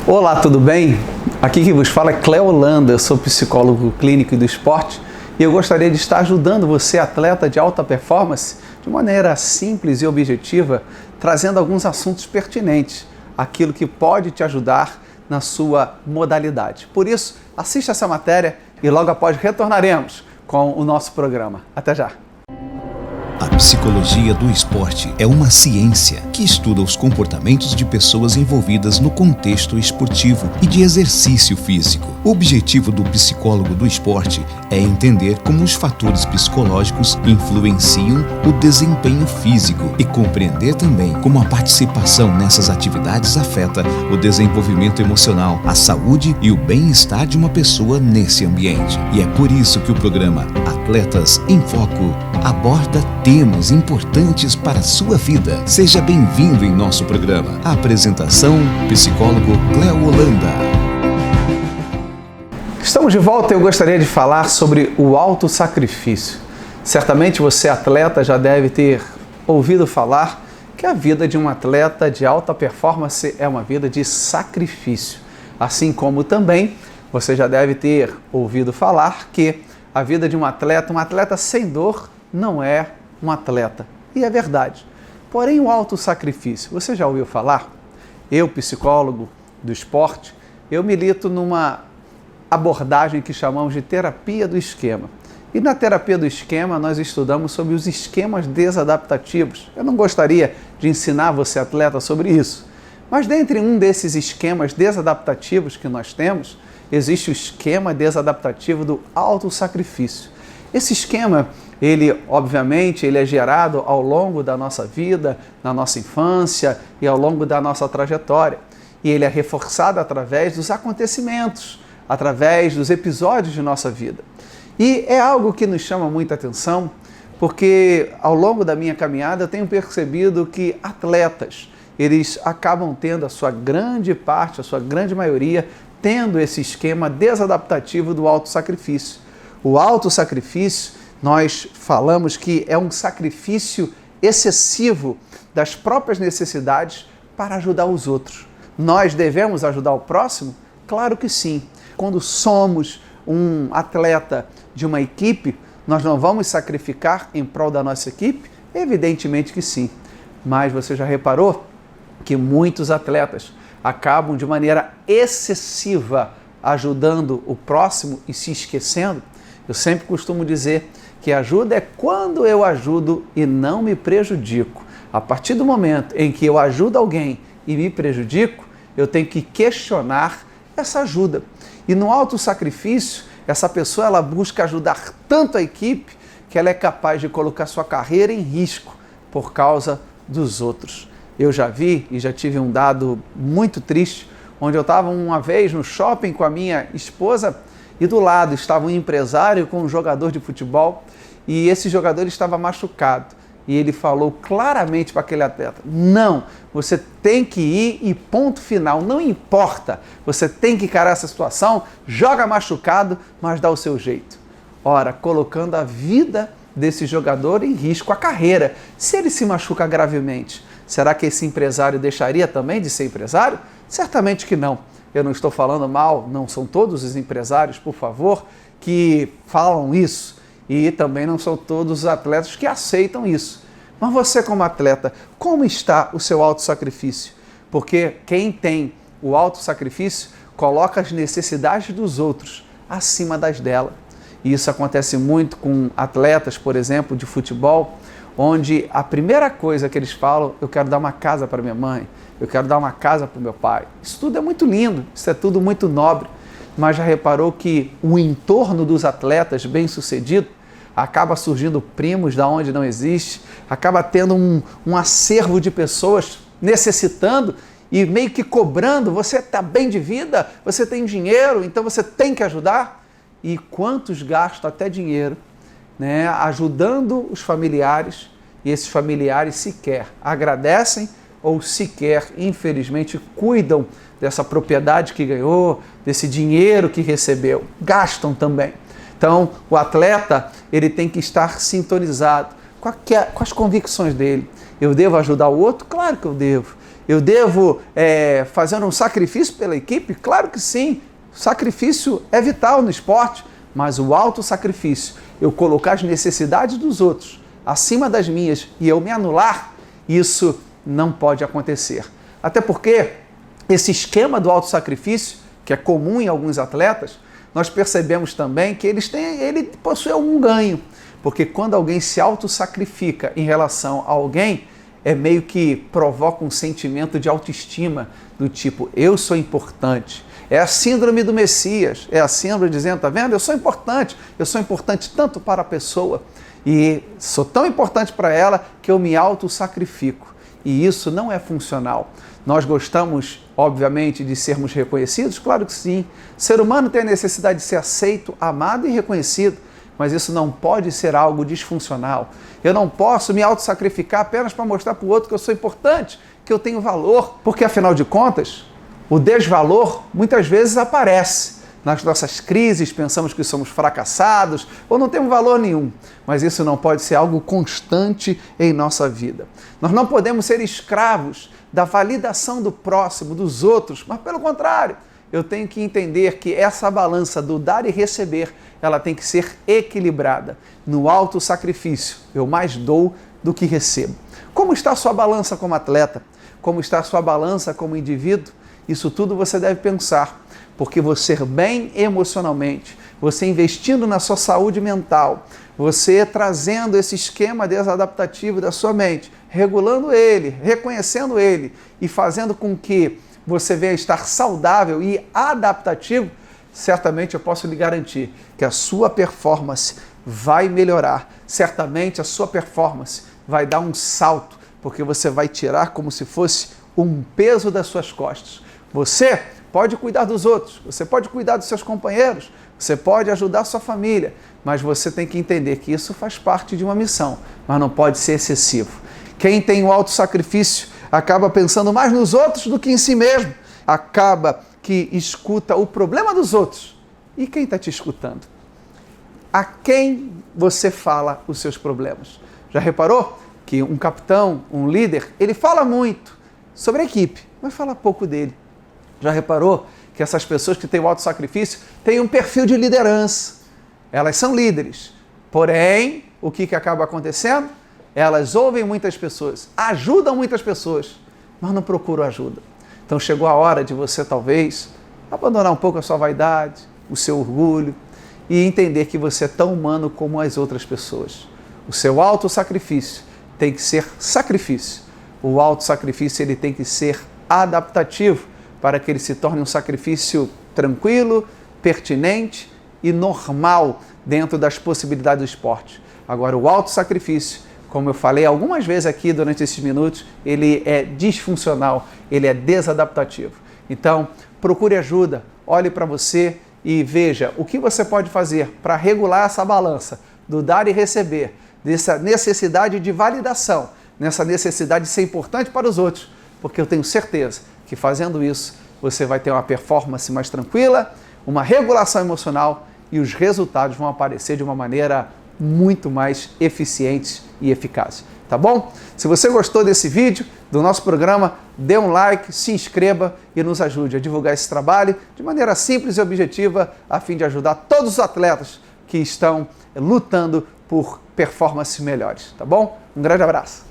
Olá, tudo bem? Aqui quem vos fala é Cléo Holanda, eu sou psicólogo clínico e do esporte e eu gostaria de estar ajudando você, atleta de alta performance, de maneira simples e objetiva, trazendo alguns assuntos pertinentes, aquilo que pode te ajudar na sua modalidade. Por isso, assista essa matéria e logo após retornaremos com o nosso programa. Até já! A psicologia do esporte é uma ciência que estuda os comportamentos de pessoas envolvidas no contexto esportivo e de exercício físico. O objetivo do psicólogo do esporte é entender como os fatores psicológicos influenciam o desempenho físico e compreender também como a participação nessas atividades afeta o desenvolvimento emocional, a saúde e o bem-estar de uma pessoa nesse ambiente. E é por isso que o programa Atletas em Foco aborda temas importantes para a sua vida. Seja bem-vindo em nosso programa. A apresentação, psicólogo Cléo Holanda. Estamos de volta e eu gostaria de falar sobre o autossacrifício. Certamente você, atleta, já deve ter ouvido falar que a vida de um atleta de alta performance é uma vida de sacrifício. Assim como também você já deve ter ouvido falar que a vida de um atleta sem dor, não é um atleta. E é verdade. Porém, o autossacrifício, você já ouviu falar? Eu, psicólogo do esporte, eu milito numa abordagem que chamamos de terapia do esquema. E na terapia do esquema, nós estudamos sobre os esquemas desadaptativos. Eu não gostaria de ensinar você, atleta, sobre isso. Mas dentre um desses esquemas desadaptativos que nós temos, existe o esquema desadaptativo do autossacrifício. Esse esquema, obviamente, ele é gerado ao longo da nossa vida, na nossa infância e ao longo da nossa trajetória. E ele é reforçado através dos acontecimentos, através dos episódios de nossa vida. E é algo que nos chama muita atenção, porque ao longo da minha caminhada eu tenho percebido que atletas, eles acabam tendo a sua grande parte, a sua grande maioria, tendo esse esquema desadaptativo do autossacrifício. O autossacrifício, nós falamos que é um sacrifício excessivo das próprias necessidades para ajudar os outros. Nós devemos ajudar o próximo? Claro que sim. Quando somos um atleta de uma equipe, nós não vamos sacrificar em prol da nossa equipe? Evidentemente que sim. Mas você já reparou que muitos atletas acabam de maneira excessiva ajudando o próximo e se esquecendo? Eu sempre costumo dizer que ajuda é quando eu ajudo e não me prejudico. A partir do momento em que eu ajudo alguém e me prejudico, eu tenho que questionar essa ajuda. E no autossacrifício, essa pessoa ela busca ajudar tanto a equipe que ela é capaz de colocar sua carreira em risco por causa dos outros. Eu já vi e já tive um dado muito triste, onde eu estava uma vez no shopping com a minha esposa e do lado estava um empresário com um jogador de futebol e esse jogador estava machucado. E ele falou claramente para aquele atleta: não, você tem que ir e ponto final, não importa, você tem que encarar essa situação, joga machucado, mas dá o seu jeito. Ora, colocando a vida desse jogador em risco, a carreira. Se ele se machuca gravemente, será que esse empresário deixaria também de ser empresário? Certamente que não. Eu não estou falando mal, não são todos os empresários, por favor, que falam isso. E também não são todos os atletas que aceitam isso. Mas você como atleta, como está o seu autossacrifício? Porque quem tem o autossacrifício coloca as necessidades dos outros acima das dela. E isso acontece muito com atletas, por exemplo, de futebol, onde a primeira coisa que eles falam: eu quero dar uma casa para minha mãe, eu quero dar uma casa para o meu pai. Isso tudo é muito lindo, isso é tudo muito nobre, mas já reparou que o entorno dos atletas bem-sucedidos acaba surgindo primos da onde não existe, acaba tendo um acervo de pessoas necessitando e meio que cobrando: você está bem de vida, você tem dinheiro, então você tem que ajudar. E quantos gastam até dinheiro, né, ajudando os familiares, e esses familiares sequer agradecem ou sequer, infelizmente, cuidam dessa propriedade que ganhou, desse dinheiro que recebeu. Gastam também. Então, o atleta, ele tem que estar sintonizado com as convicções dele. Eu devo ajudar o outro? Claro que eu devo. Eu devo fazer um sacrifício pela equipe? Claro que sim. O sacrifício é vital no esporte, mas o autossacrifício, eu colocar as necessidades dos outros acima das minhas e eu me anular, isso não pode acontecer. Até porque esse esquema do autossacrifício, que é comum em alguns atletas, nós percebemos também que ele possui algum ganho. Porque quando alguém se autossacrifica em relação a alguém, meio que provoca um sentimento de autoestima, do tipo, eu sou importante. É a síndrome do Messias, é a síndrome dizendo, tá vendo? Eu sou importante tanto para a pessoa e sou tão importante para ela que eu me autossacrifico. E isso não é funcional. Nós gostamos, obviamente, de sermos reconhecidos? Claro que sim. O ser humano tem a necessidade de ser aceito, amado e reconhecido, mas isso não pode ser algo disfuncional. Eu não posso me autossacrificar apenas para mostrar para o outro que eu sou importante, que eu tenho valor, porque afinal de contas, o desvalor muitas vezes aparece. Nas nossas crises, pensamos que somos fracassados ou não temos valor nenhum. Mas isso não pode ser algo constante em nossa vida. Nós não podemos ser escravos da validação do próximo, dos outros, mas pelo contrário, eu tenho que entender que essa balança do dar e receber, ela tem que ser equilibrada. No autossacrifício, eu mais dou do que recebo. Como está a sua balança como atleta? Como está a sua balança como indivíduo? Isso tudo você deve pensar. Porque você bem emocionalmente, você investindo na sua saúde mental, você trazendo esse esquema desadaptativo da sua mente, regulando ele, reconhecendo ele e fazendo com que você venha estar saudável e adaptativo, certamente eu posso lhe garantir que a sua performance vai melhorar. Certamente a sua performance vai dar um salto, porque você vai tirar como se fosse um peso das suas costas. Você pode cuidar dos outros, você pode cuidar dos seus companheiros, você pode ajudar a sua família, mas você tem que entender que isso faz parte de uma missão, mas não pode ser excessivo. Quem tem o autossacrifício acaba pensando mais nos outros do que em si mesmo, acaba que escuta o problema dos outros. E quem está te escutando? A quem você fala os seus problemas? Já reparou que um capitão, um líder, ele fala muito sobre a equipe, mas fala pouco dele. Já reparou que essas pessoas que têm o autossacrifício têm um perfil de liderança? Elas são líderes. Porém, o que acaba acontecendo? Elas ouvem muitas pessoas, ajudam muitas pessoas, mas não procuram ajuda. Então chegou a hora de você, talvez, abandonar um pouco a sua vaidade, o seu orgulho e entender que você é tão humano como as outras pessoas. O seu autossacrifício tem que ser sacrifício. O autossacrifício ele tem que ser adaptativo, para que ele se torne um sacrifício tranquilo, pertinente e normal dentro das possibilidades do esporte. Agora, o autossacrifício, como eu falei algumas vezes aqui durante esses minutos, ele é disfuncional, ele é desadaptativo. Então, procure ajuda, olhe para você e veja o que você pode fazer para regular essa balança do dar e receber, dessa necessidade de validação, nessa necessidade de ser importante para os outros, porque eu tenho certeza que fazendo isso, você vai ter uma performance mais tranquila, uma regulação emocional e os resultados vão aparecer de uma maneira muito mais eficiente e eficaz. Tá bom? Se você gostou desse vídeo, do nosso programa, dê um like, se inscreva e nos ajude a divulgar esse trabalho de maneira simples e objetiva, a fim de ajudar todos os atletas que estão lutando por performances melhores. Tá bom? Um grande abraço.